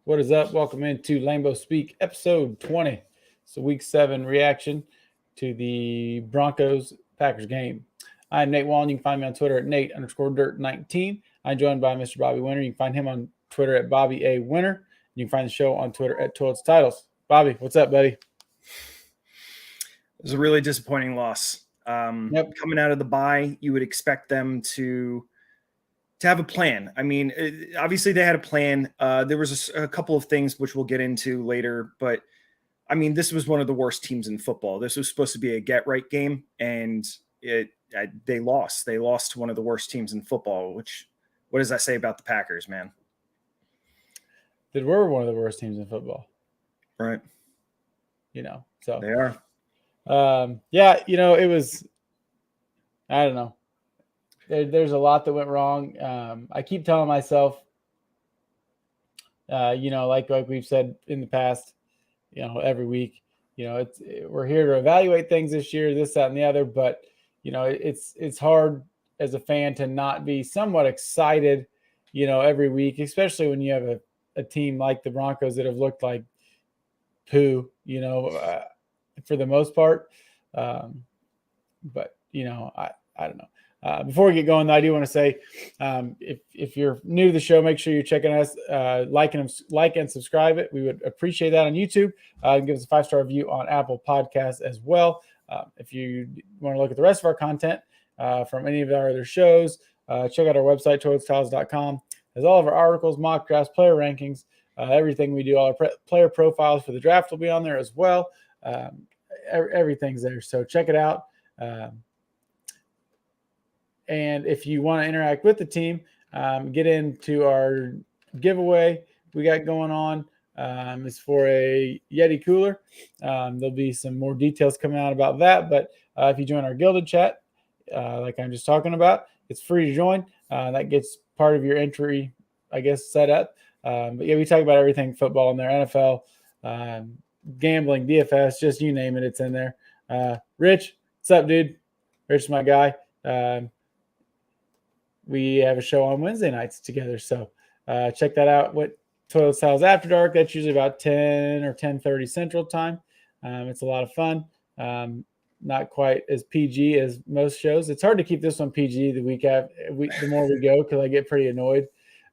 What is up? Welcome into Lambeau Speak, episode 20. So week 7 reaction to the Broncos-Packers game. I'm Nate Wallen. You can find me on Twitter at Nate_Dirt19. I'm joined by Mr. Bobby Winter. You can find him on Twitter at Bobby A. Winter. You can find the show on Twitter at Toilets Titles. Bobby, what's up, buddy? It was a really disappointing loss. Coming out of the bye, you would expect them to have a plan. I mean, obviously they had a plan. There was a couple of things which we'll get into later, but I mean, this was one of the worst teams in football. This was supposed to be a get-right game, and they lost. They lost to one of the worst teams in football, which, what does that say about the Packers, man? They were one of the worst teams in football. Right. So they are. It was, I don't know. There's a lot that went wrong. I keep telling myself, like we've said in the past, every week, we're here to evaluate things this year, this, that, and the other. But, it's hard as a fan to not be somewhat excited, every week, especially when you have a team like the Broncos that have looked like poo, for the most part. But, I don't know. Before we get going, though, I do want to say, if you're new to the show, make sure you're checking us, like and subscribe it. We would appreciate that on YouTube. Give us a 5-star review on Apple Podcasts as well. If you want to look at the rest of our content from any of our other shows, check out our website, toiletstiles.com. Has all of our articles, mock drafts, player rankings, everything we do. All our player profiles for the draft will be on there as well. Everything's there, so check it out. And if you want to interact with the team, get into our giveaway we got going on. It's for a Yeti cooler. There'll be some more details coming out about that. But if you join our Gilded chat, like I'm just talking about, it's free to join. That gets part of your entry, I guess, set up. But yeah, we talk about everything football in there, NFL, gambling, DFS, just you name it, it's in there. Rich, what's up, dude? Rich is my guy. We have a show on Wednesday nights together, so check that out. What Toilet Styles After Dark, that's usually about 10 or 10:30 Central Time. It's a lot of fun. Not quite as PG as most shows. It's hard to keep this one PG the more we go, because I get pretty annoyed.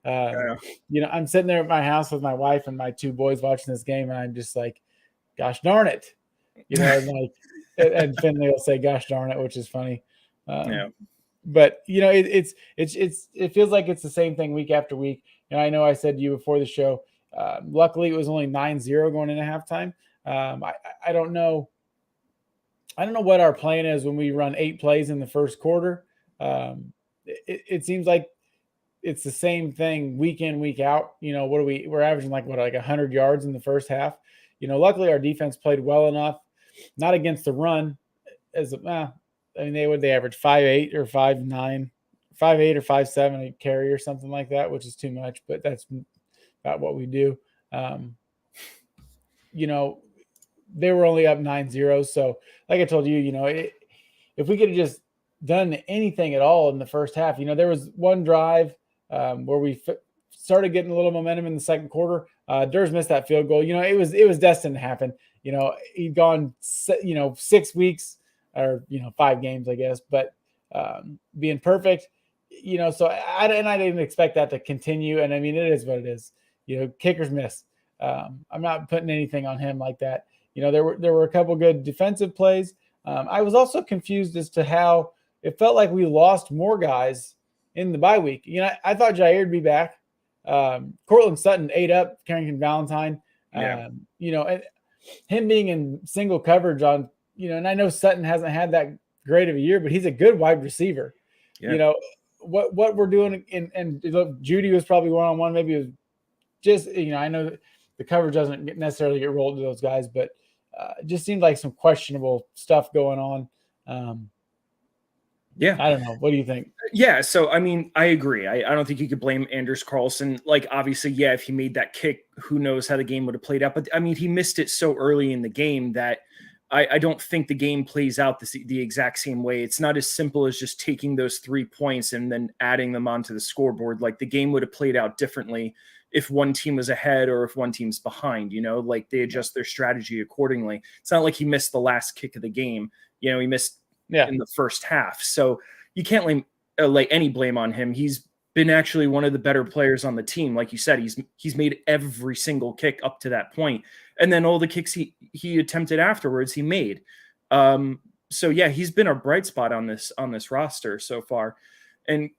I'm sitting there at my house with my wife and my 2 boys watching this game, and I'm just like, gosh darn it. And Finley will say, gosh darn it, which is funny. But it feels like it's the same thing week after week. I know I said to you before the show, luckily it was only 9-0 going into halftime. I don't know what our plan is when we run 8 plays in the first quarter. It seems like it's the same thing week in, week out. We're averaging like 100 yards in the first half. Luckily our defense played well enough, not against the run they average 5.8 or 5.9, 5.8 or 5.7 a carry or something like that, which is too much, but that's about what we do. They were only up 9-0. So like I told you, if we could have just done anything at all in the first half, there was one drive where we started getting a little momentum in the second quarter. Durs missed that field goal. It was destined to happen. He'd gone, 6 weeks, or 5 games, I guess, but being perfect, so I didn't expect that to continue. And I mean, it is what it is. Kickers miss. I'm not putting anything on him like that. There were a couple good defensive plays. I was also confused as to how it felt like we lost more guys in the bye week. I thought Jair would be back. Cortland Sutton ate up Carrington Valentine. And him being in single coverage on, and I know Sutton hasn't had that great of a year, but he's a good wide receiver. Yeah. What we're doing, and look, Judy was probably one-on-one. Maybe it was just, I know the coverage doesn't necessarily get rolled to those guys, but it just seemed like some questionable stuff going on. I don't know. What do you think? Yeah, so, I mean, I agree. I don't think you could blame Anders Carlson. Like, obviously, if he made that kick, who knows how the game would have played out. But, I mean, he missed it so early in the game that I don't think the game plays out the exact same way. It's not as simple as just taking those 3 points and then adding them onto the scoreboard. Like the game would have played out differently if one team was ahead or if one team's behind, like they adjust their strategy accordingly. It's not like he missed the last kick of the game. He missed in the first half. So you can't lay any blame on him. He's been actually one of the better players on the team. Like you said, he's made every single kick up to that point. And then all the kicks he attempted afterwards, he made. So yeah, he's been a bright spot on this roster so far. And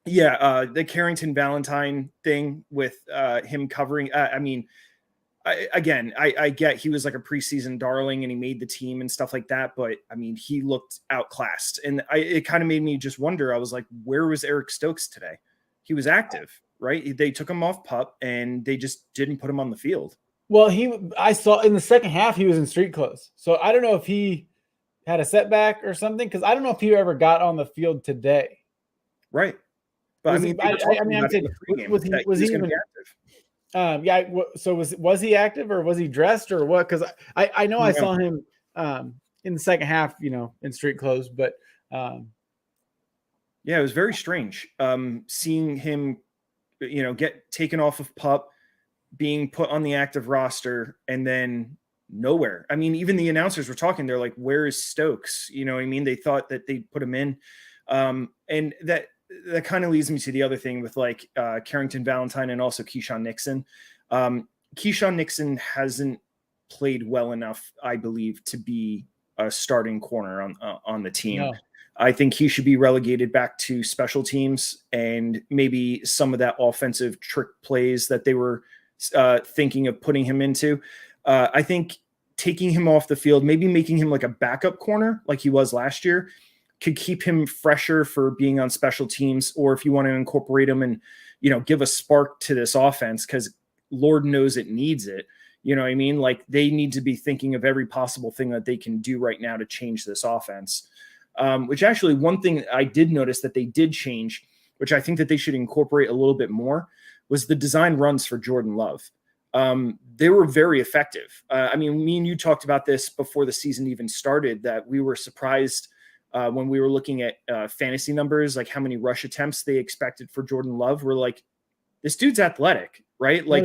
yeah, the Carrington Valentine thing with him covering. I get he was like a preseason darling and he made the team and stuff like that. But I mean, he looked outclassed, and it kind of made me just wonder. I was like, where was Eric Stokes today? He was active, right? They took him off PUP and they just didn't put him on the field. Well, I saw in the second half he was in street clothes, so I don't know if he had a setback or something, because I don't know if he ever got on the field today. Right, but I'm saying, was he even active? Yeah. So was he active, or was he dressed, or what? Because I know I saw him in the second half, in street clothes, but yeah, it was very strange seeing him, get taken off of PUP, being put on the active roster, and then nowhere. I mean, even the announcers were talking. They're like, "Where is Stokes?" You know what I mean? They thought that they put him in, and that kind of leads me to the other thing with like Carrington Valentine and also Keyshawn Nixon. Keyshawn Nixon hasn't played well enough, I believe, to be a starting corner on the team. No. I think he should be relegated back to special teams and maybe some of that offensive trick plays that they were thinking of putting him into. I think taking him off the field, maybe making him like a backup corner like he was last year, could keep him fresher for being on special teams, or if you want to incorporate him and, give a spark to this offense, because Lord knows it needs it. You know what I mean? Like they need to be thinking of every possible thing that they can do right now to change this offense. Which actually one thing I did notice that they did change, which I think that they should incorporate a little bit more, was the design runs for Jordan Love. They were very effective. Me and you talked about this before the season even started, that we were surprised when we were looking at fantasy numbers, like how many rush attempts they expected for Jordan Love. We're like, this dude's athletic, right? Like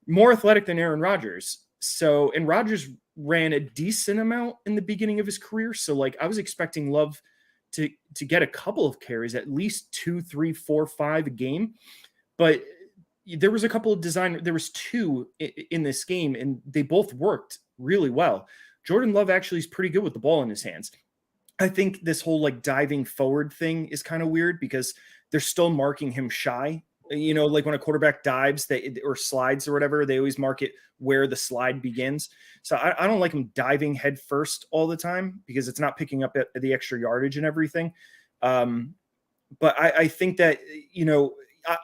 more athletic than Aaron Rodgers. So, and Rodgers ran a decent amount in the beginning of his career. So like I was expecting Love to get a couple of carries, at least 2, 3, 4, 5 a game. But there was a couple of there was 2 in this game, and they both worked really well. Jordan Love actually is pretty good with the ball in his hands. I think this whole like diving forward thing is kind of weird because they're still marking him shy. Like when a quarterback dives or slides or whatever, they always mark it where the slide begins. So I don't like him diving head first all the time because it's not picking up the extra yardage and everything. But I think that,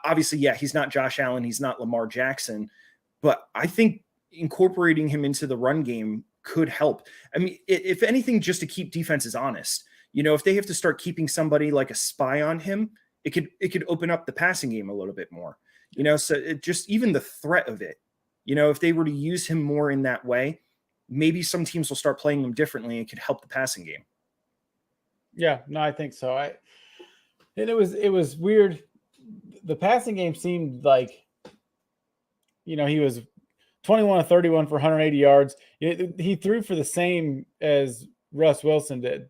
obviously, yeah, he's not Josh Allen. He's not Lamar Jackson. But I think incorporating him into the run game could help. I mean, if anything, just to keep defenses honest. If they have to start keeping somebody like a spy on him, it could open up the passing game a little bit more. So it just even the threat of it. If they were to use him more in that way, maybe some teams will start playing him differently and it could help the passing game. Yeah, no, I think so. And it was weird. The passing game seemed like, he was 21 of 31 for 180 yards. He threw for the same as Russ Wilson did.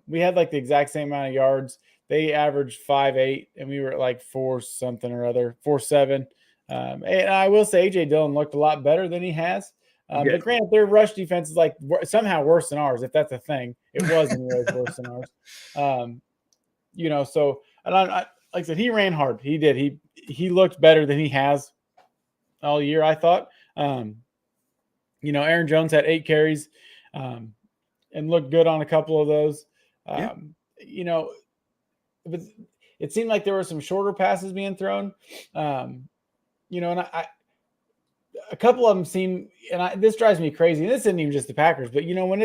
We had like the exact same amount of yards. They averaged 5.8, and we were at like 4-something or other, 4.7. And I will say AJ Dillon looked a lot better than he has. But granted, their rush defense is like somehow worse than ours, if that's a thing. It was anyways worse than ours. So and like I said, he ran hard. He did. He looked better than he has all year, I thought. Aaron Jones had 8 carries and looked good on a couple of those. But it seemed like there were some shorter passes being thrown. And a couple of them seem, and this drives me crazy. This isn't even just the Packers, but when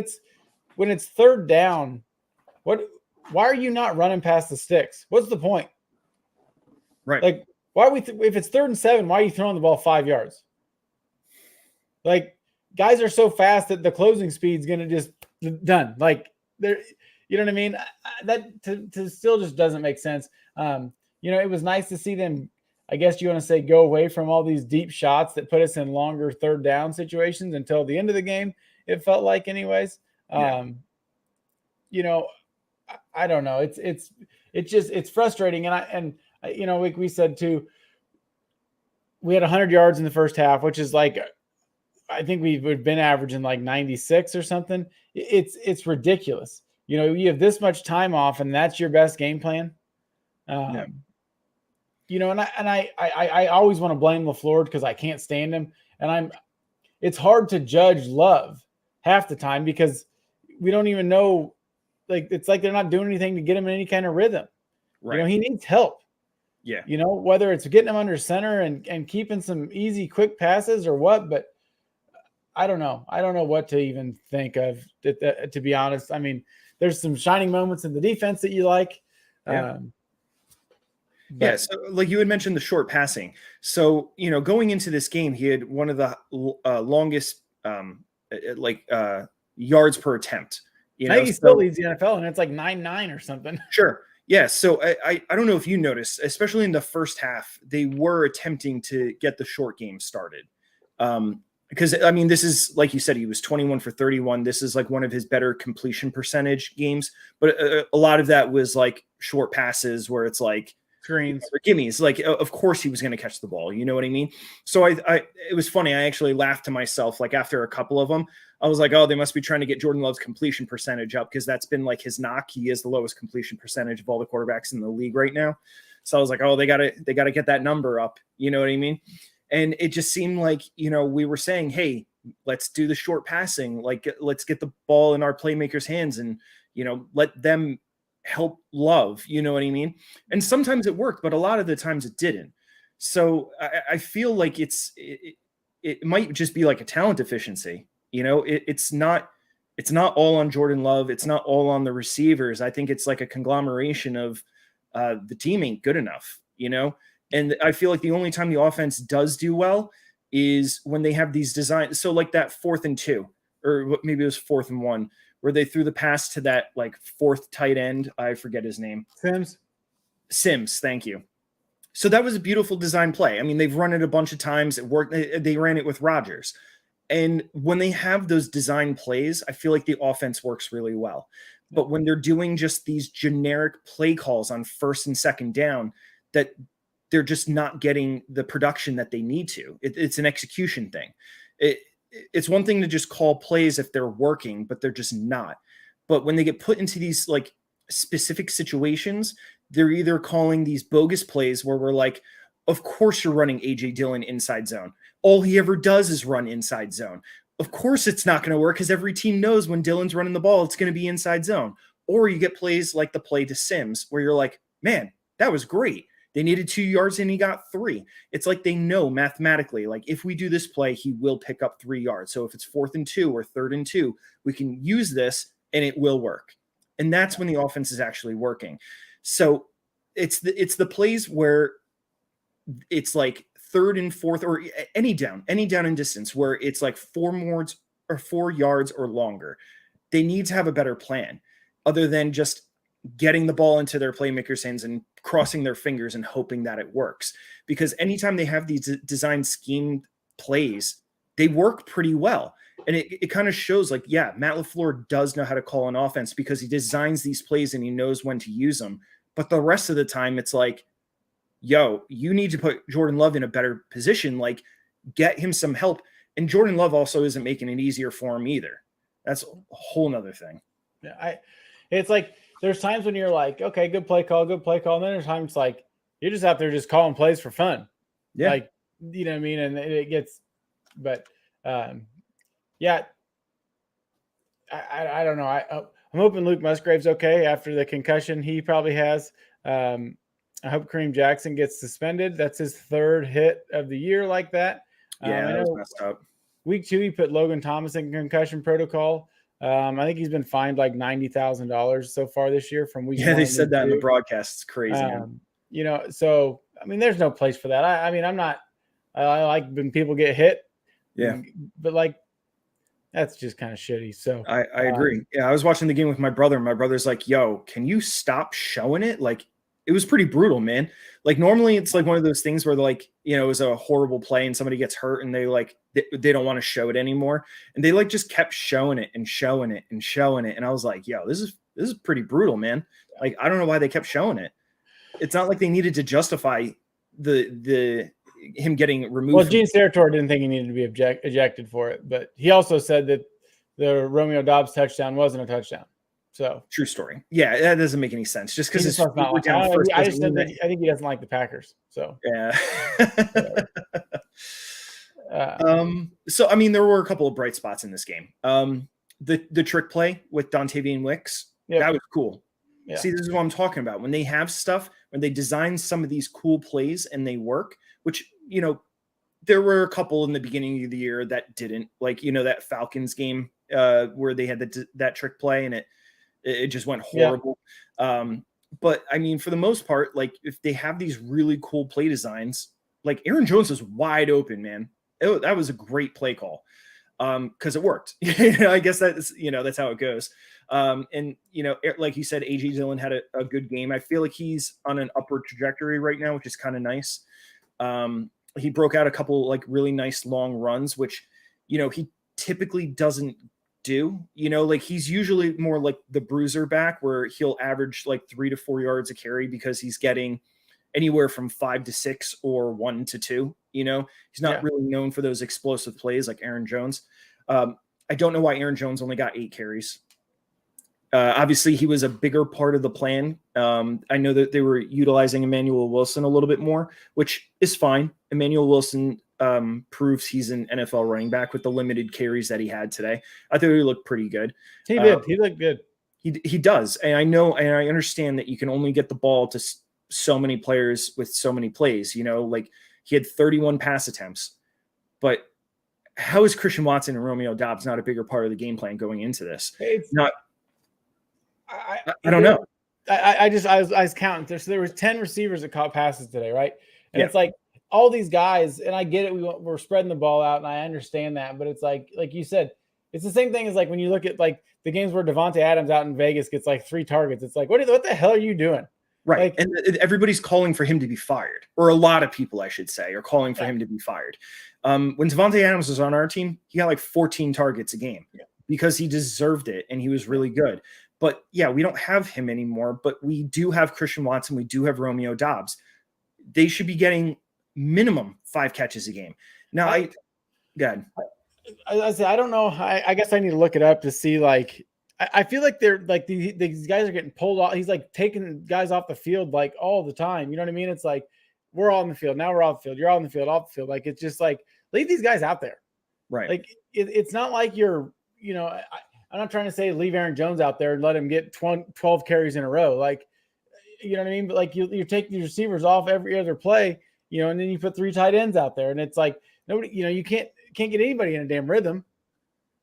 it's third down, why are you not running past the sticks? What's the point? Right. Like, why are we, if it's 3rd and 7, why are you throwing the ball 5 yards? Like, guys are so fast that the closing speed is going to just done. Like there, you know what I mean? That to still just doesn't make sense. It was nice to see them, I guess you want to say, go away from all these deep shots that put us in longer third down situations until the end of the game. It felt like anyways. I don't know. It's frustrating. And like we said too, we had 100 yards in the first half, which is like, I think we've been averaging like 96 or something. It's ridiculous. You have this much time off and that's your best game plan. And I always want to blame LaFleur because I can't stand him. And it's hard to judge Love half the time because we don't even know, like, it's like they're not doing anything to get him in any kind of rhythm. Right. He needs help. Yeah. Whether it's getting him under center and keeping some easy, quick passes or what, but I don't know. I don't know what to even think of, to be honest. I mean, there's some shining moments in the defense that you like. Yeah. So like you had mentioned the short passing. So, going into this game, he had one of the longest yards per attempt. I think he still leads the NFL, and it's like 9.9 or something. Sure. Yeah. So I don't know if you noticed, especially in the first half, they were attempting to get the short game started. Because, I mean, this is, like you said, he was 21 for 31. This is like one of his better completion percentage games. But a lot of that was like short passes where it's like screens or gimmies. Like, of course he was going to catch the ball. You know what I mean? So it was funny. I actually laughed to myself, like after a couple of them, I was like, oh, they must be trying to get Jordan Love's completion percentage up because that's been like his knock. He is the lowest completion percentage of all the quarterbacks in the league right now. So I was like, oh, they gotta get that number up. You know what I mean? And it just seemed like, we were saying, hey, let's do the short passing. Like, let's get the ball in our playmakers' hands and, let them help Love. You know what I mean? And sometimes it worked, but a lot of the times it didn't. So I feel like it might just be like a talent deficiency. It's not all on Jordan Love. It's not all on the receivers. I think it's like a conglomeration of the team ain't good enough, And I feel like the only time the offense does do well is when they have these designs. So like that 4th and 2, or maybe it was 4th and 1, where they threw the pass to that like 4th tight end. I forget his name. Sims. Thank you. So that was a beautiful design play. I mean, they've run it a bunch of times. It worked. They ran it with Rodgers. And when they have those design plays, I feel like the offense works really well. But when they're doing just these generic play calls on 1st and 2nd down, that they're just not getting the production that they need to. It's an execution thing. It's one thing to just call plays if they're working, but they're just not. But when they get put into these like specific situations, they're either calling these bogus plays where we're like, of course you're running AJ Dillon inside zone. All he ever does is run inside zone. Of course it's not going to work because every team knows when Dillon's running the ball, it's going to be inside zone. Or you get plays like the play to Sims where you're like, man, that was great. They needed 2 yards and he got 3. It's like they know mathematically, like if we do this play, he will pick up 3 yards. So if it's 4th and 2 or 3rd and 2, we can use this and it will work. And that's when the offense is actually working. So it's the plays where it's like 3rd and 4th or any down in distance where it's like 4 yards or longer. They need to have a better plan other than just getting the ball into their playmakers' hands and crossing their fingers and hoping that it works. Because anytime they have these design scheme plays, they work pretty well. And it kind of shows like, yeah, Matt LaFleur does know how to call an offense because he designs these plays and he knows when to use them. But the rest of the time, it's like, yo, you need to put Jordan Love in a better position, like get him some help. And Jordan Love also isn't making it easier for him either. That's a whole nother thing. Yeah, it's like there's times when you're like, okay, good play call. And then there's times like you're just out there just calling plays for fun. Yeah. Like, you know what I mean? And it gets, but yeah, I don't know. I'm hoping Luke Musgrave's okay after the concussion he probably has. I hope Kareem Jackson gets suspended. That's his 3rd hit of the year like that. Yeah, that was messed up. Week 2, he put Logan Thomas in concussion protocol. I think he's been fined like $90,000 so far this year from week 1. Yeah, they said that in the broadcast. It's crazy. So I mean, there's no place for that. I mean, I like when people get hit. Yeah, but like, That's just kind of shitty. So I agree. Yeah, I was watching the game with my brother, and my brother's like, "Yo, can you stop showing it?" Like, it was pretty brutal, man. Like, normally it's like one of those things where, like, you know, it was a horrible play and somebody gets hurt and they don't want to show it anymore, and they like just kept showing it and showing it and showing it, and I was like, "Yo, this is pretty brutal, man." Like, I don't know why they kept showing it. It's not like they needed to justify the him getting removed. Well, Gene Steratore didn't think he needed to be ejected for it, but he also said that the Romeo Doubs touchdown wasn't a touchdown. So true story. Yeah, that doesn't make any sense. Just because it's down first. I think he doesn't like the Packers. So yeah. So I mean, there were a couple of bright spots in this game. The trick play with Dontavian Wicks, that was cool. Yeah. See, this is what I'm talking about. When they have stuff, when they design some of these cool plays and they work, which, you know, there were a couple in the beginning of the year that didn't, like, you know, that Falcons game where they had that trick play and it just went horrible. Yeah. But I mean, for the most part, like, if they have these really cool play designs, like Aaron Jones is wide open, man. That was a great play call because it worked. I guess that's how it goes. And, you know, like you said, A.J. Dillon had a good game. I feel like he's on an upward trajectory right now, which is kind of nice. He broke out a couple like really nice long runs, which, you know, he typically doesn't do. You know, like he's usually more like the bruiser back where he'll average like 3 to 4 yards a carry because he's getting anywhere from 5 to 6 or 1 to 2. You know, he's not really known for those explosive plays like Aaron Jones. I don't know why Aaron Jones only got 8 carries. Obviously, he was a bigger part of the plan. I know that they were utilizing Emmanuel Wilson a little bit more, which is fine. Emmanuel Wilson proves he's an NFL running back with the limited carries that he had today. I thought he looked pretty good. He did. He looked good. He does. And I know and I understand that you can only get the ball to so many players with so many plays. You know, like he had 31 pass attempts. But how is Christian Watson and Romeo Doubs not a bigger part of the game plan going into this? It's not. I don't know. I was counting. So there was 10 receivers that caught passes today, right? And it's like all these guys, and I get it. We're spreading the ball out, and I understand that. But it's like you said, it's the same thing as like when you look at like the games where Devontae Adams out in Vegas gets like 3 targets. It's like, what the hell are you doing? Right. Like, and everybody's calling for him to be fired, or a lot of people, I should say, are calling for him to be fired. When Devontae Adams was on our team, he got like 14 targets a game because he deserved it, and he was really good. But yeah, we don't have him anymore, but we do have Christian Watson. We do have Romeo Doubs. They should be getting minimum 5 catches a game. Now, I say, I don't know. I guess I need to look it up to see, like, I feel like they're like these guys are getting pulled off. He's like taking guys off the field like all the time. You know what I mean? It's like, we're all in the field. Now we're off the field. You're all in the field, off the field. Like, it's just like, leave these guys out there. Right. Like, it's not like you're, you know, I'm not trying to say leave Aaron Jones out there and let him get 12 carries in a row. Like, you know what I mean? But like you take these receivers off every other play, you know, and then you put 3 tight ends out there, and it's like nobody, you know, you can't get anybody in a damn rhythm,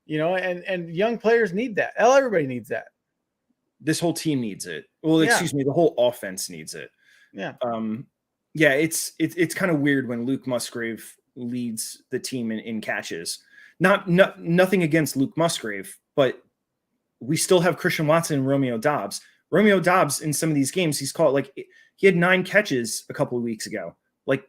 you know, and young players need that. Everybody needs that. This whole team needs it. Well, excuse me, the whole offense needs it. Yeah. Yeah, it's kind of weird when Luke Musgrave leads the team in catches. Nothing against Luke Musgrave, but we still have Christian Watson and Romeo Doubs. Romeo Doubs in some of these games, he's caught like he had 9 catches a couple of weeks ago. Like,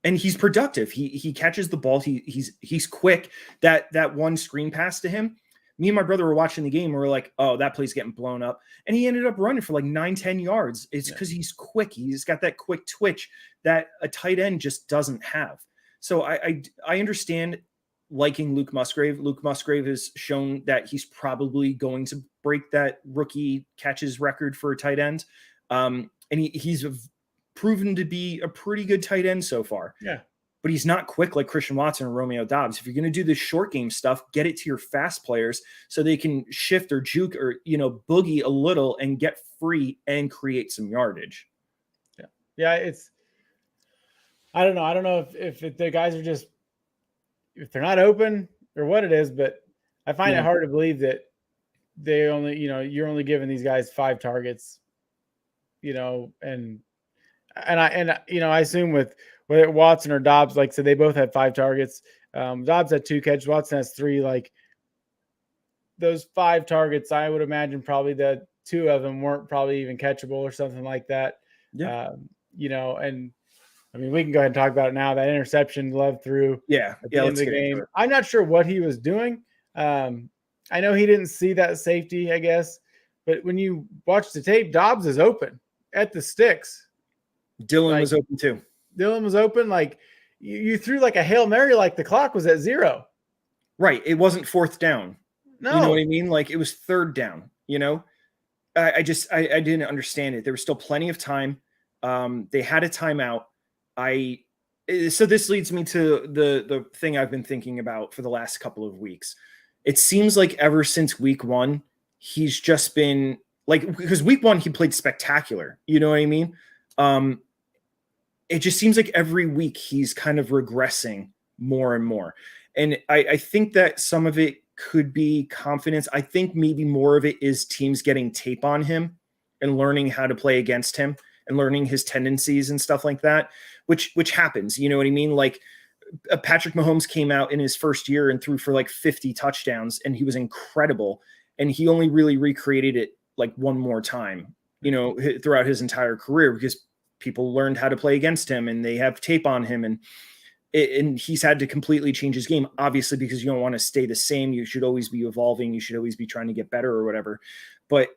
and he's productive. He catches the ball. He's quick. That one screen pass to him. Me and my brother were watching the game and we're like, oh, that play's getting blown up. And he ended up running for like 9-10 yards. It's because he's quick. He's got that quick twitch that a tight end just doesn't have. So I understand liking Luke Musgrave. Luke Musgrave has shown that he's probably going to break that rookie catches record for a tight end. And he's proven to be a pretty good tight end so far. Yeah. But he's not quick like Christian Watson or Romeo Doubs. If you're going to do this short game stuff, get it to your fast players so they can shift or juke or, you know, boogie a little and get free and create some yardage. Yeah. Yeah. I don't know. I don't know if the guys are just, if they're not open or what it is, but I find it hard to believe that they only, you know, you're only giving these guys 5 targets, you know, and I, you know, I assume with whether Watson or Doubs, like, so they both had 5 targets. Dobbs had 2 catches. Watson has 3. Like those 5 targets, I would imagine probably the 2 of them weren't probably even catchable or something like that. Yeah. And I mean, we can go ahead and talk about it now. That interception Love threw at the end of the game. I'm not sure what he was doing. I know he didn't see that safety, I guess. But when you watch the tape, Dobbs is open at the sticks. Dylan was open too. Dylan was open. Like you threw like a Hail Mary, like the clock was at 0. Right. It wasn't 4th down. No. You know what I mean? Like it was 3rd down, you know? I didn't understand it. There was still plenty of time. They had a timeout. So this leads me to the thing I've been thinking about for the last couple of weeks. It seems like ever since week 1, he's just been like, because week 1 he played spectacular. You know what I mean? It just seems like every week he's kind of regressing more and more. And I think that some of it could be confidence. I think maybe more of it is teams getting tape on him and learning how to play against him and learning his tendencies and stuff like that, which happens. You know what I mean? Like Patrick Mahomes came out in his first year and threw for like 50 touchdowns and he was incredible. And he only really recreated it like one more time, you know, throughout his entire career because people learned how to play against him and they have tape on him and he's had to completely change his game, obviously, because you don't want to stay the same. You should always be evolving. You should always be trying to get better or whatever. But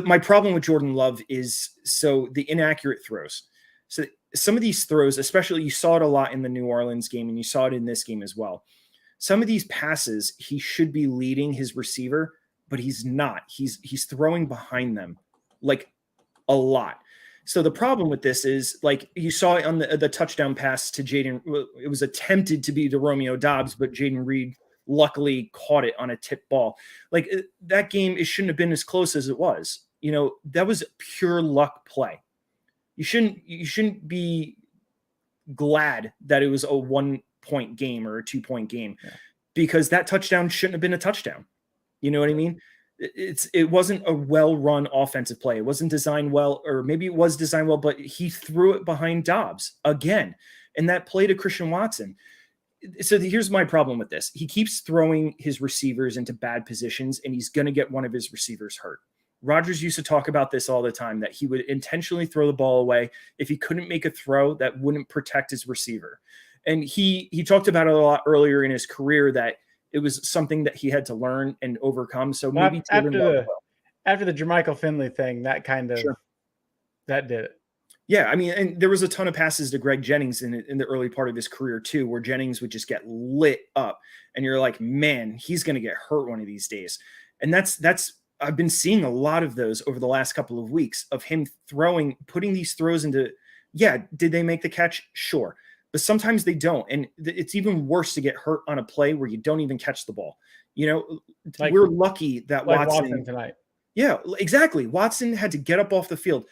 my problem with Jordan Love is the inaccurate throws. So some of these throws, especially you saw it a lot in the New Orleans game and you saw it in this game as well. Some of these passes, he should be leading his receiver, but he's not. He's throwing behind them like a lot. So the problem with this is like you saw it on the touchdown pass to Jaden. It was attempted to be to Romeo Dobbs, but Jaden Reed luckily caught it on a tip ball. Like that game, it shouldn't have been as close as it was. You know, that was pure luck play. You shouldn't be glad that it was a 1-point game or a 2-point game because that touchdown shouldn't have been a touchdown. You know what I mean? It wasn't a well-run offensive play. It wasn't designed well, or maybe it was designed well, but he threw it behind Dobbs again. And that play to Christian Watson. So here's my problem with this. He keeps throwing his receivers into bad positions and he's going to get one of his receivers hurt. Rodgers used to talk about this all the time, that he would intentionally throw the ball away if he couldn't make a throw that wouldn't protect his receiver. And he talked about it a lot earlier in his career that it was something that he had to learn and overcome. So maybe after the Jermichael Finley thing, that kind of that did it. Yeah, I mean, and there was a ton of passes to Greg Jennings in the early part of his career too, where Jennings would just get lit up, and you're like, man, he's going to get hurt one of these days. And that's I've been seeing a lot of those over the last couple of weeks of him putting these throws into. Yeah, did they make the catch? Sure. But sometimes they don't. And it's even worse to get hurt on a play where you don't even catch the ball. You know, we're lucky that Watson tonight. Yeah, exactly. Watson had to get up off the field.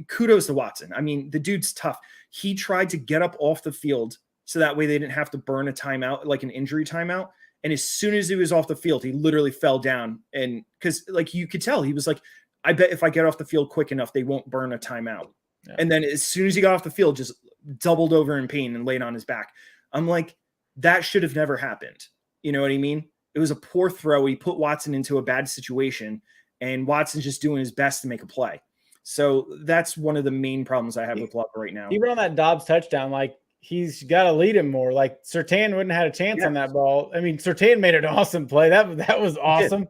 Kudos to Watson. I mean, the dude's tough. He tried to get up off the field so that way they didn't have to burn a timeout, like an injury timeout. And as soon as he was off the field, he literally fell down. And because like you could tell, he was like, I bet if I get off the field quick enough, they won't burn a timeout. Yeah. And then as soon as he got off the field, just doubled over in pain and laid on his back. I'm like, that should have never happened. You know what I mean? It was a poor throw. He put Watson into a bad situation, and Watson's just doing his best to make a play. So that's one of the main problems I have with Love right now. Even on that Dobbs touchdown, like he's got to lead him more. Like Surtain wouldn't have had a chance on that ball. I mean, Surtain made an awesome play. That was awesome.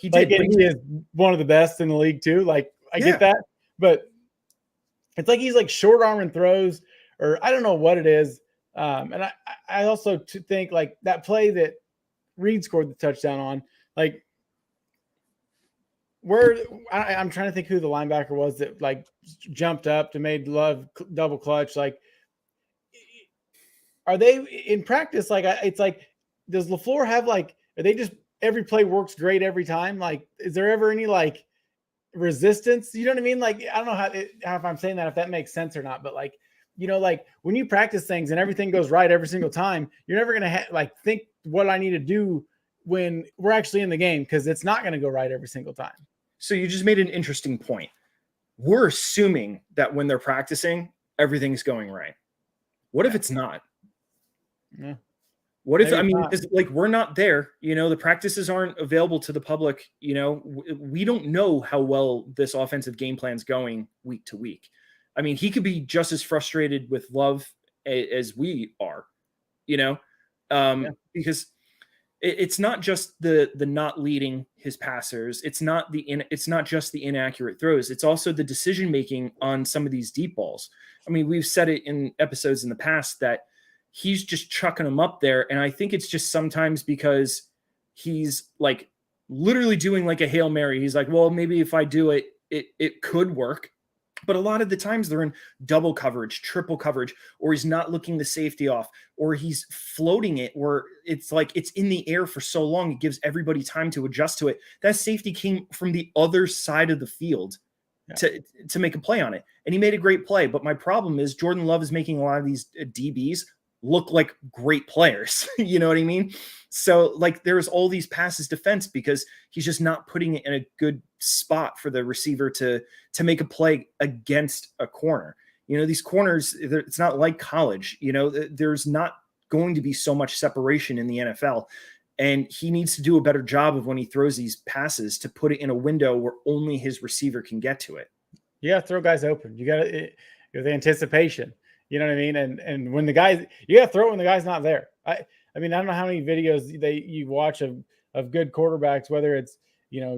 He did. He is one of the best in the league too. Like I get that, but it's like he's like short arm and throws, or I don't know what it is. And I also think like that play that Reed scored the touchdown on, like I'm trying to think who the linebacker was that like jumped up to made Love double clutch. Like, are they in practice? Like, it's like, does LaFleur have like, are they just every play works great every time? Like, is there ever any like resistance? You know what I mean? Like, I don't know how if I'm saying that, if that makes sense or not, but like, you know, like when you practice things and everything goes right every single time, you're never going to like think what I need to do when we're actually in the game, because it's not going to go right every single time. So you just made an interesting point. We're assuming that when they're practicing, everything's going right. What if it's not? Yeah. What if, Maybe I it's mean, not. because like we're not there, the practices aren't available to the public. We don't know how well this offensive game plan's going week to week. I mean, he could be just as frustrated with Love as we are, because it's not just the not leading his passers. It's not just the inaccurate throws. It's also the decision making on some of these deep balls. I mean, we've said it in episodes in the past that he's just chucking them up there. And I think it's just sometimes because he's like literally doing like a Hail Mary. He's like, well, maybe if I do it, it could work. But a lot of the times they're in double coverage, triple coverage, or he's not looking the safety off, or he's floating it where it's like it's in the air for so long, it gives everybody time to adjust to it. That safety came from the other side of the field to make a play on it. And he made a great play. But my problem is Jordan Love is making a lot of these DBs look like great players. You know what I mean? So like there's all these passes defense because he's just not putting it in a good spot for the receiver to make a play against a corner. These corners, it's not like college. There's not going to be so much separation in the NFL. And he needs to do a better job of when he throws these passes to put it in a window where only his receiver can get to it. You got to throw guys open. You got to the anticipation. You know what I mean? And when the guys, you got to throw it when the guy's not there. I mean, I don't know how many videos you watch of good quarterbacks, whether it's,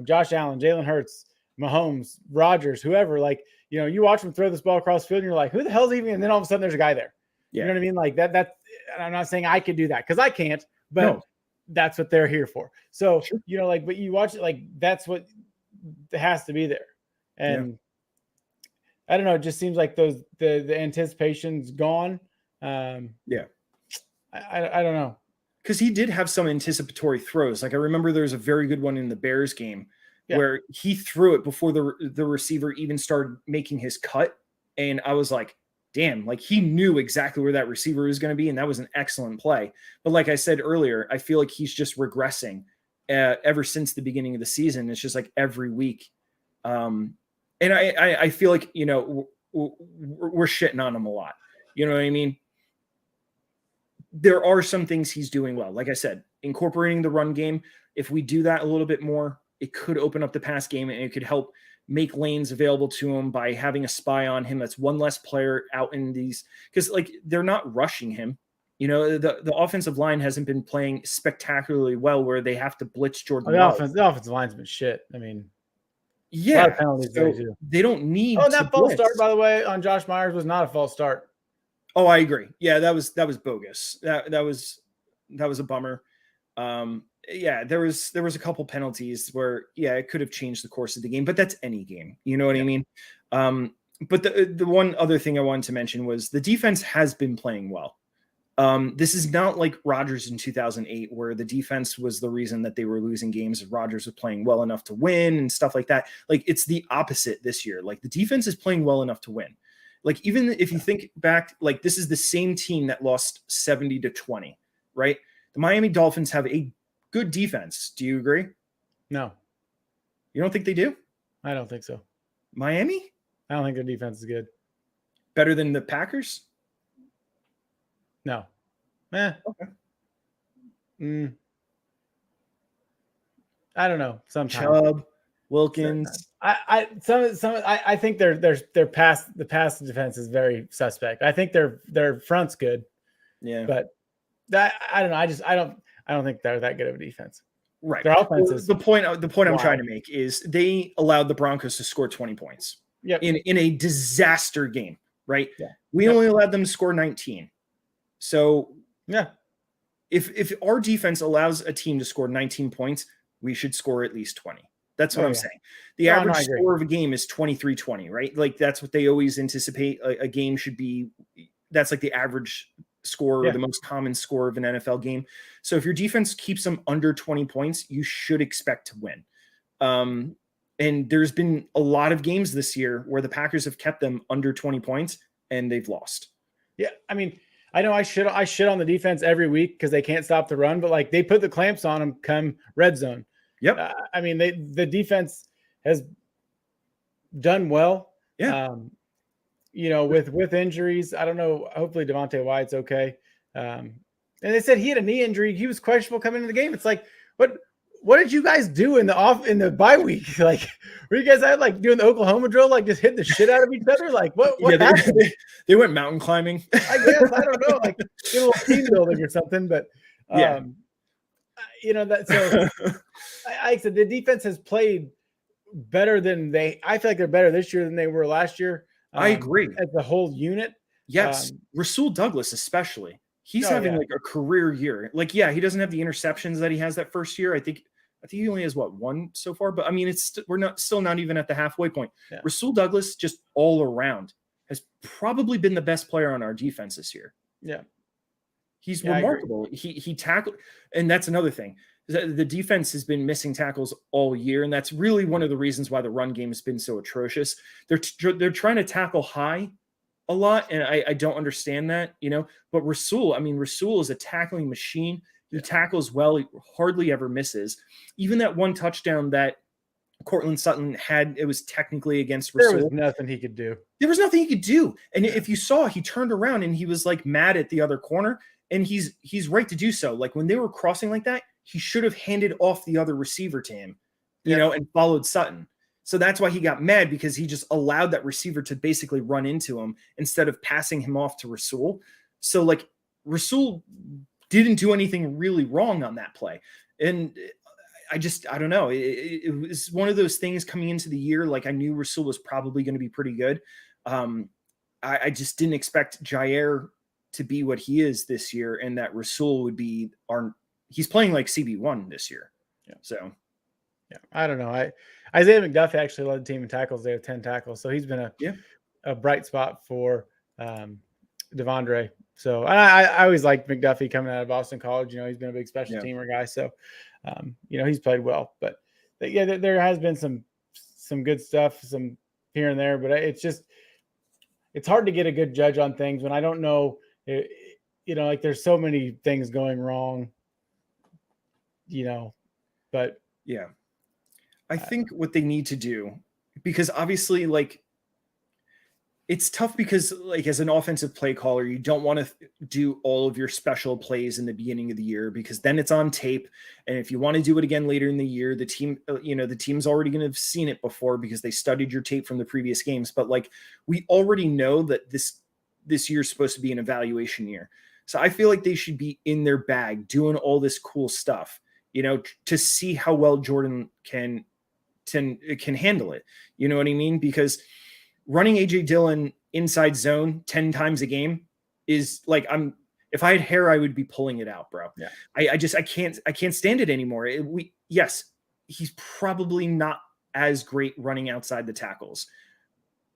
Josh Allen, Jalen Hurts, Mahomes, Rodgers, whoever, like, you watch them throw this ball across the field and you're like, who the hell's even? And then all of a sudden there's a guy there. Yeah. You know what I mean? Like that, I'm not saying I could do that because I can't, but that's what they're here for. So, sure. But you watch it, like, that's what has to be there. And I don't know. It just seems like the anticipation's gone. I don't know. Because he did have some anticipatory throws. Like I remember there was a very good one in the Bears game where he threw it before the receiver even started making his cut. And I was like, damn, like he knew exactly where that receiver was going to be. And that was an excellent play. But like I said earlier, I feel like he's just regressing ever since the beginning of the season. It's just like every week. And I feel like, we're shitting on him a lot. You know what I mean? There are some things he's doing well. Like I said, incorporating the run game. If we do that a little bit more, it could open up the pass game and it could help make lanes available to him by having a spy on him. That's one less player out in these, because like they're not rushing him. The offensive line hasn't been playing spectacularly well where they have to blitz Jordan. The offensive line's been shit. I mean, yeah, a lot of penalties so they don't need. Oh, that false start, by the way, on Josh Myers was not a false start. Oh, I agree. Yeah, that was bogus. That was a bummer. There was a couple penalties where it could have changed the course of the game, but that's any game. You know what I mean? But the one other thing I wanted to mention was the defense has been playing well. This is not like Rodgers in 2008, where the defense was the reason that they were losing games. Rodgers was playing well enough to win and stuff like that. Like it's the opposite this year. Like the defense is playing well enough to win. Like even if you think back, like this is the same team that lost 70-20, right? The Miami Dolphins have a good defense. Do you agree? No. You don't think they do? I don't think so. Miami? I don't think their defense is good. Better than the Packers? No. Okay. I don't know. Sometimes. Chubb, Wilkins. I think their pass defense is very suspect. I think their front's good. Yeah. But I don't know. I don't think they're that good of a defense. Right. Their offense is the point I'm trying to make is they allowed the Broncos to score 20 points. Yep. In a disaster game, right? Yeah. We only allowed them to score 19. So yeah, if our defense allows a team to score 19 points, we should score at least 20. That's what I'm saying. The average score of a game is 23-20, right? Like that's what they always anticipate a game should be. That's like the average score or the most common score of an NFL game. So if your defense keeps them under 20 points, you should expect to win. And there's been a lot of games this year where the Packers have kept them under 20 points and they've lost. Yeah. I mean, I know I shit on the defense every week because they can't stop the run, but like they put the clamps on them come red zone. Yep. I mean, the defense has done well. Yeah. With injuries, I don't know. Hopefully Devontae Wyatt's okay. And they said he had a knee injury. He was questionable coming into the game. It's like, what did you guys do in the bye week? Like, were you guys out like doing the Oklahoma drill, like just hitting the shit out of each other? Like, what happened? They went mountain climbing. I guess, I don't know, like did a little team building or something. But that. So I said the defense has played better than I feel like they're better this year than they were last year. I agree. As the whole unit. Yes, Rasul Douglas especially. He's having like a career year. Like, yeah, he doesn't have the interceptions that he has that first year. I think he only has one so far. But I mean, we're still not even at the halfway point. Yeah. Rasul Douglas, just all around, has probably been the best player on our defense this year. Yeah, he's remarkable. He tackled, and that's another thing. The defense has been missing tackles all year, and that's really one of the reasons why the run game has been so atrocious. They're trying to tackle high a lot, and I don't understand that, But Rasul is a tackling machine. He tackles well. He hardly ever misses. Even that one touchdown that Cortland Sutton had, it was technically against Rasul. There was nothing he could do. There was nothing he could do. And if you saw, he turned around and he was like mad at the other corner, and he's right to do so. Like when they were crossing like that, he should have handed off the other receiver to him, and followed Sutton. So that's why he got mad, because he just allowed that receiver to basically run into him instead of passing him off to Rasul. So like Rasul didn't do anything really wrong on that play. And I don't know. It was one of those things coming into the year. Like I knew Rasul was probably going to be pretty good. I just didn't expect Jair to be what he is this year, and that Rasul would be he's playing like CB1 this year. Yeah. So I don't know. Isaiah McDuffie actually led the team in tackles. They have 10 tackles. So he's been a bright spot for Devondre. So I always liked McDuffie coming out of Boston College. He's been a big special teamer guy. So, he's played well. But there has been some good stuff, some here and there. But it's hard to get a good judge on things when I don't know. Like there's so many things going wrong. But yeah. I think what they need to do, because obviously, like, it's tough because, like, as an offensive play caller, you don't want to do all of your special plays in the beginning of the year, because then it's on tape. And if you want to do it again later in the year, the team's already going to have seen it before because they studied your tape from the previous games. But like, we already know that this year is supposed to be an evaluation year. So I feel like they should be in their bag doing all this cool stuff, to see how well Jordan can handle it. You know what I mean? Because running AJ Dillon inside zone 10 times a game is like, if I had hair, I would be pulling it out, bro. Yeah. I can't stand it anymore. He's probably not as great running outside the tackles,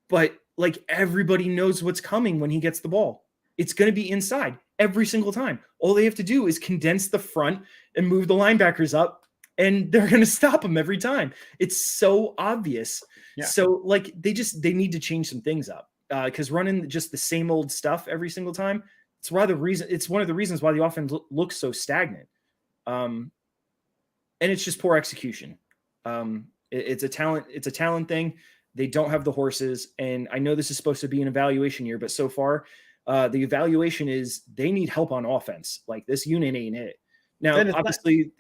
but like everybody knows what's coming when he gets the ball. It's going to be inside every single time. All they have to do is condense the front and move the linebackers up, and they're going to stop him every time. It's so obvious. Yeah. So like they need to change some things up, because running just the same old stuff every single time, it's one of the reasons why the offense looks so stagnant. And it's just poor execution. It's a talent thing. They don't have the horses. And I know this is supposed to be an evaluation year, but so far the evaluation is they need help on offense. Like this unit ain't it. Now, obviously,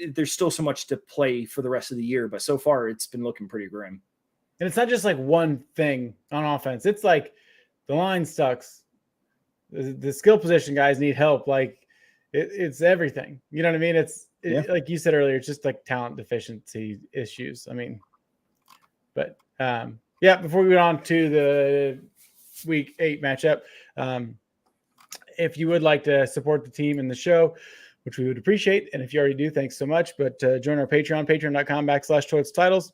there's still so much to play for the rest of the year, but so far it's been looking pretty grim. And it's not just like one thing on offense. It's like the line sucks. The skill position guys need help. Like it's everything. You know what I mean? Like you said earlier, it's just like talent deficiency issues. I mean, but before we get on to the week 8 matchup, if you would like to support the team and the show, which we would appreciate. And if you already do, thanks so much. But join our Patreon, patreon.com/Towards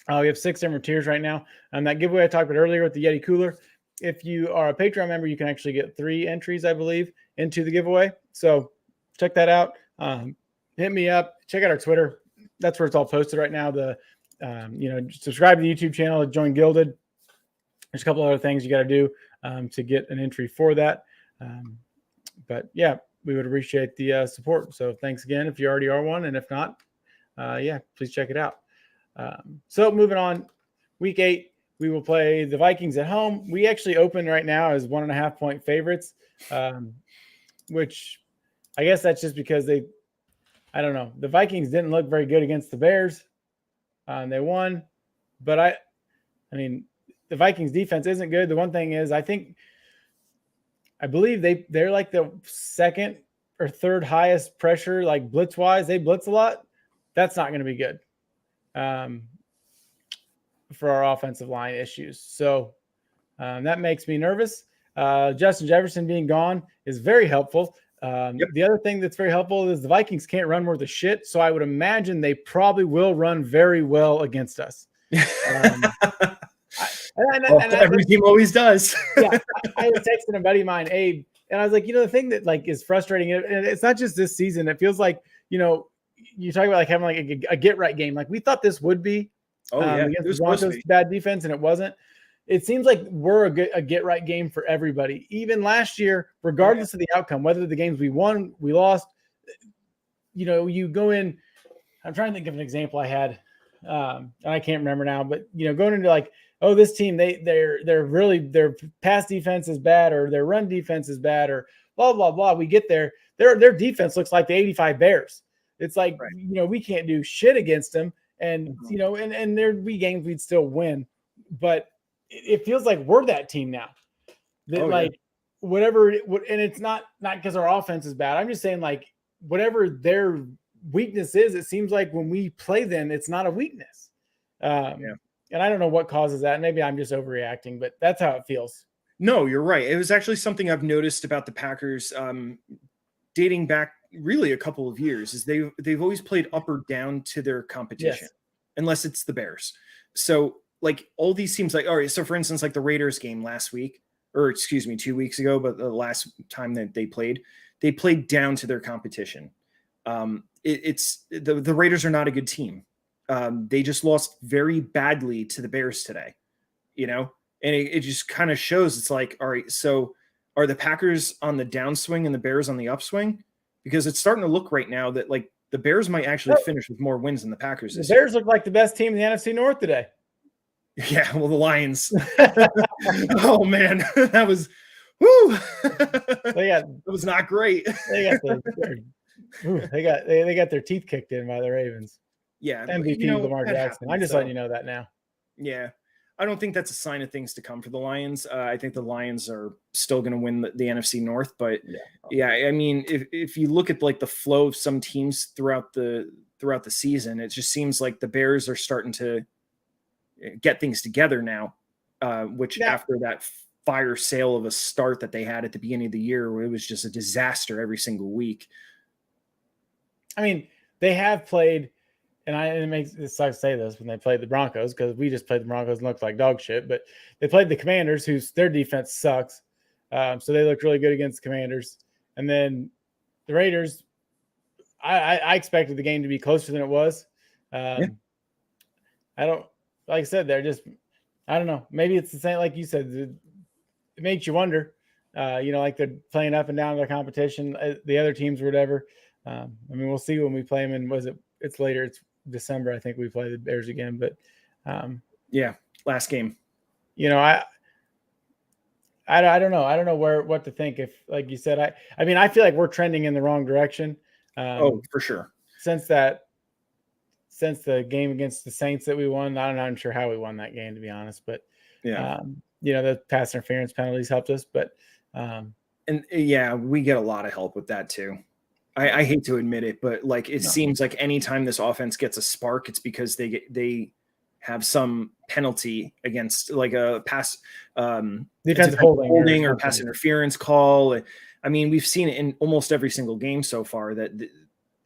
we have 6 different tiers right now. That giveaway I talked about earlier with the Yeti cooler. If you are a Patreon member, you can actually get 3 entries, I believe, into the giveaway. So check that out. Hit me up. Check out our Twitter. That's where it's all posted right now. Subscribe to the YouTube channel, join Gilded. There's a couple other things you got to do to get an entry for that. But yeah, we would appreciate the support. So thanks again if you already are one. And if not, please check it out. So moving on, week 8, we will play the Vikings at home. We actually open right now as 1.5 point favorites, which I guess that's just because I don't know. The Vikings didn't look very good against the Bears. They won, but I mean, the Vikings defense isn't good. The one thing is, I believe they're like the second or third highest pressure, like blitz wise. They blitz a lot. That's not going to be good for our offensive line issues. So that makes me nervous. Justin Jefferson being gone is very helpful. The other thing that's very helpful is the Vikings can't run worth a shit. So I would imagine they probably will run very well against us. Every team always does. Yeah, I was texting a buddy of mine, Abe, and I was like, the thing that like is frustrating, and it's not just this season. It feels like, you talk about like having like a get right game. Like we thought this would be against the Broncos bad defense, and it wasn't. It seems like we're a get right game for everybody. Even last year, regardless of the outcome, whether the games we won, we lost, you go in. I'm trying to think of an example I had, and I can't remember now, but going into like, oh, this team, their pass defense is bad, or their run defense is bad, or blah, blah, blah. We get there. Their defense looks like the 85 Bears. It's like, we can't do shit against them. And, and there'd be games we'd still win. But it feels like we're that team now. That whatever, and it's not because our offense is bad. I'm just saying, like, whatever their weakness is, it seems like when we play them, it's not a weakness. And I don't know what causes that. Maybe I'm just overreacting, but that's how it feels. No, you're right. It was actually something I've noticed about the Packers dating back really a couple of years, is they've always played up or down to their competition, unless it's the Bears. So like all these teams, like, all right, so for instance, like the Raiders game last week, or excuse me, 2 weeks ago, but the last time that they played down to their competition. It's the Raiders are not a good team. They just lost very badly to the Bears today, and it just kind of shows. It's like, all right, so are the Packers on the downswing and the Bears on the upswing? Because it's starting to look right now that like the Bears might actually finish with more wins than the Packers. The Bears look like the best team in the NFC North today. Yeah, well, the Lions. Oh man, that was whoo. That was not great. They got their teeth kicked in by the Ravens. Yeah, MVP Lamar Jackson. I'm just letting you know that now. Yeah, I don't think that's a sign of things to come for the Lions. I think the Lions are still going to win the NFC North, but I mean, if you look at like the flow of some teams throughout the season, it just seems like the Bears are starting to get things together now. After that fire sale of a start that they had at the beginning of the year, where it was just a disaster every single week. I mean, they have played. And it sucks to say this when they played the Broncos, because we just played the Broncos and looked like dog shit. But they played the Commanders, their defense sucks. So they looked really good against the Commanders. And then the Raiders, I expected the game to be closer than it was. I don't, like I said, they're just, I don't know. Maybe it's the same, like you said, it makes you wonder. Like they're playing up and down their competition, the other teams or whatever. I mean, we'll see when we play them. And it's later. It's December, I think we play the Bears again, but last game. I don't know. I don't know what to think. If, like you said, I mean, I feel like we're trending in the wrong direction. For sure. Since the game against the Saints that we won, I'm not sure how we won that game, to be honest, but the pass interference penalties helped us, but we get a lot of help with that too. I hate to admit it, but like it seems like anytime this offense gets a spark, it's because they have some penalty against like a pass defensive holding or pass interference call. I mean, we've seen it in almost every single game so far that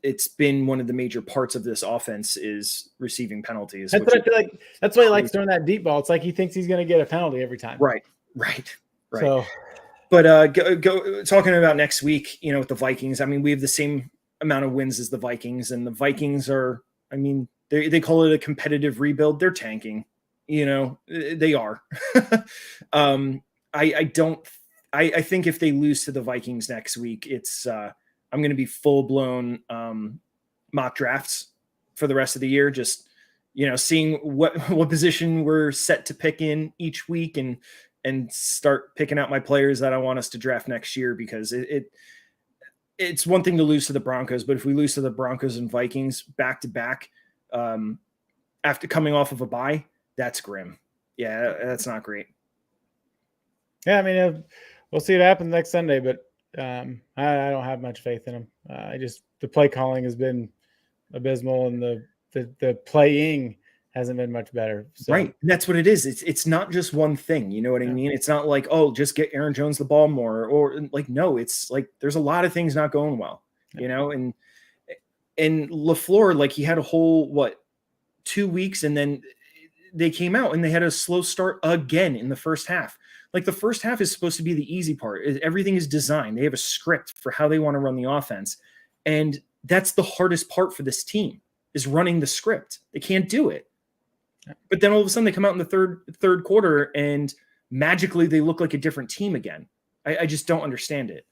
it's been one of the major parts of this offense is receiving penalties. That's what I feel like. That's why he likes throwing that deep ball. It's like he thinks he's going to get a penalty every time. Right. So. But go talking about next week, with the Vikings. I mean, we have the same amount of wins as the Vikings, and the Vikings are. I mean, they call it a competitive rebuild. They're tanking. They are. I think if they lose to the Vikings next week, it's I'm going to be full blown mock drafts for the rest of the year. Just seeing what position we're set to pick in each week and start picking out my players that I want us to draft next year, because it's one thing to lose to the Broncos, but if we lose to the Broncos and Vikings back to back, after coming off of a bye, that's grim. Yeah, that's not great. Yeah, I mean, we'll see what happens next Sunday, but I don't have much faith in them. The play calling has been abysmal, and the playing hasn't been much better. So. Right. And that's what it is. It's not just one thing. You know what I mean? It's not like, oh, just get Aaron Jones the ball more, or like, no, it's like, there's a lot of things not going well, you know? And LaFleur, like, he had a whole, 2 weeks, and then they came out and they had a slow start again in the first half. Like, the first half is supposed to be the easy part. Everything is designed. They have a script for how they want to run the offense. And that's the hardest part for this team, is running the script. They can't do it. But then all of a sudden they come out in the third quarter and magically they look like a different team again. I just don't understand it.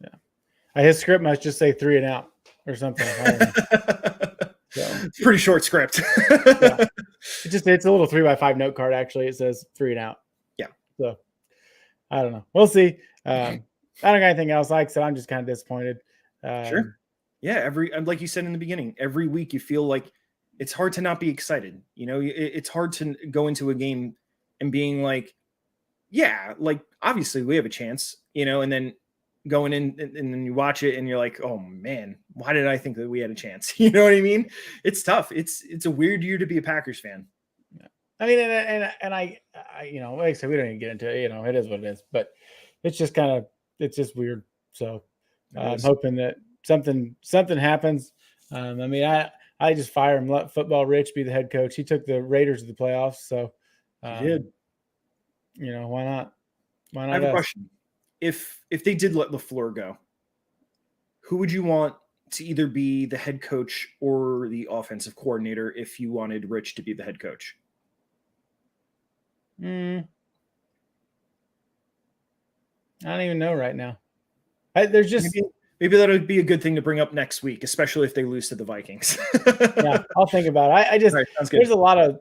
Yeah. His script must just say 3 and out or something. I don't know. It's pretty short script. Yeah. It's a little 3x5 note card. Actually, it says 3 and out. Yeah. So I don't know. We'll see. I don't got anything else. Like I said, I'm just kind of disappointed. Sure. Yeah. Like you said in the beginning, every week you feel like it's hard to not be excited. You know, it's hard to go into a game and being like, yeah, like, obviously we have a chance, you know, and then going in and then you watch it and you're like, oh man, why did I think that we had a chance? You know what I mean? It's tough. It's a weird year to be a Packers fan. Yeah. I mean, and I, you know, like I said, we don't even get into it, you know, it is what it is, but it's just it's just weird. So I'm hoping that something happens. I mean, I just fire him, let Football Rich be the head coach. He took the Raiders to the playoffs, so he did. You know, why not? Why not? I have a question. If they did let LaFleur go, who would you want to either be the head coach or the offensive coordinator if you wanted Rich to be the head coach? I don't even know right now. There's just maybe that would be a good thing to bring up next week, especially if they lose to the Vikings. Yeah, I'll think about it. I just right, there's a lot of,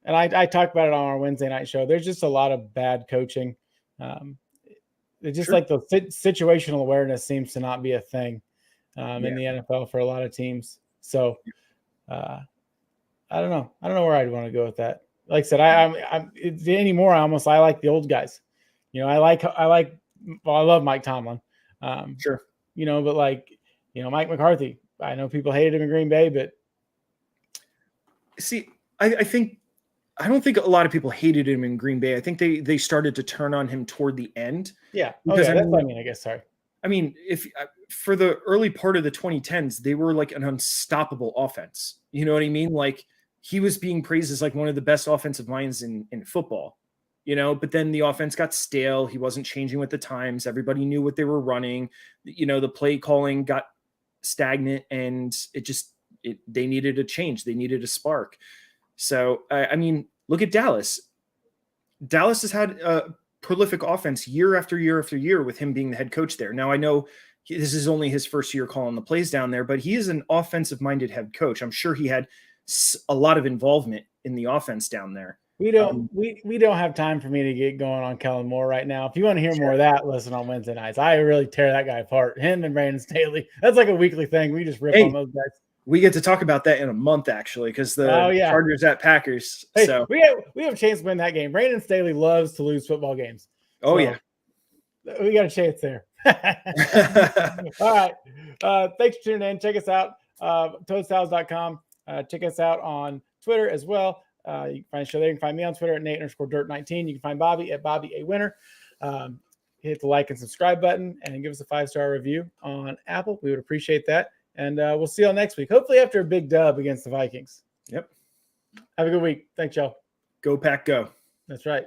and I talked about it on our Wednesday night show. There's just a lot of bad coaching. It's just like the situational awareness seems to not be a thing in the NFL for a lot of teams. So I don't know. I don't know where I'd want to go with that. Like I said, I'm anymore. I like the old guys. You know, I love Mike Tomlin. Sure. You know, but like, you know, Mike McCarthy, I know people hated him in Green Bay, but see, I don't think a lot of people hated him in Green Bay. I think they started to turn on him toward the end. Yeah. Because that's what I mean, I guess. Sorry. I mean, if for the early part of the 2010s, they were like an unstoppable offense. You know what I mean? Like, he was being praised as like one of the best offensive minds in football, you know, but then the offense got stale. He wasn't changing with the times. Everybody knew what they were running. You know, the play calling got stagnant, and they needed a change. They needed a spark. So, I mean, look at Dallas. Dallas has had a prolific offense year after year after year with him being the head coach there. Now, I know this is only his first year calling the plays down there, but he is an offensive-minded head coach. I'm sure he had a lot of involvement in the offense down there. We don't have time for me to get going on Kellen Moore right now. If you want to hear more of that, listen on Wednesday nights. I really tear that guy apart. Him and Brandon Staley. That's like a weekly thing. We just rip on those guys. We get to talk about that in a month, actually, because the Chargers at Packers. Hey, so we have a chance to win that game. Brandon Staley loves to lose football games. Oh, yeah. We got a chance there. All right. Thanks for tuning in. Check us out, toadstyles.com. Check us out on Twitter as well. You can find the show there. You can find me on Twitter at Nate_Dirt19. You can find Bobby at Bobby A Winner. Hit the like and subscribe button and give us a 5-star review on Apple. We would appreciate that. And we'll see y'all next week. Hopefully after a big dub against the Vikings. Yep. Have a good week. Thanks, y'all. Go Pack, go. That's right.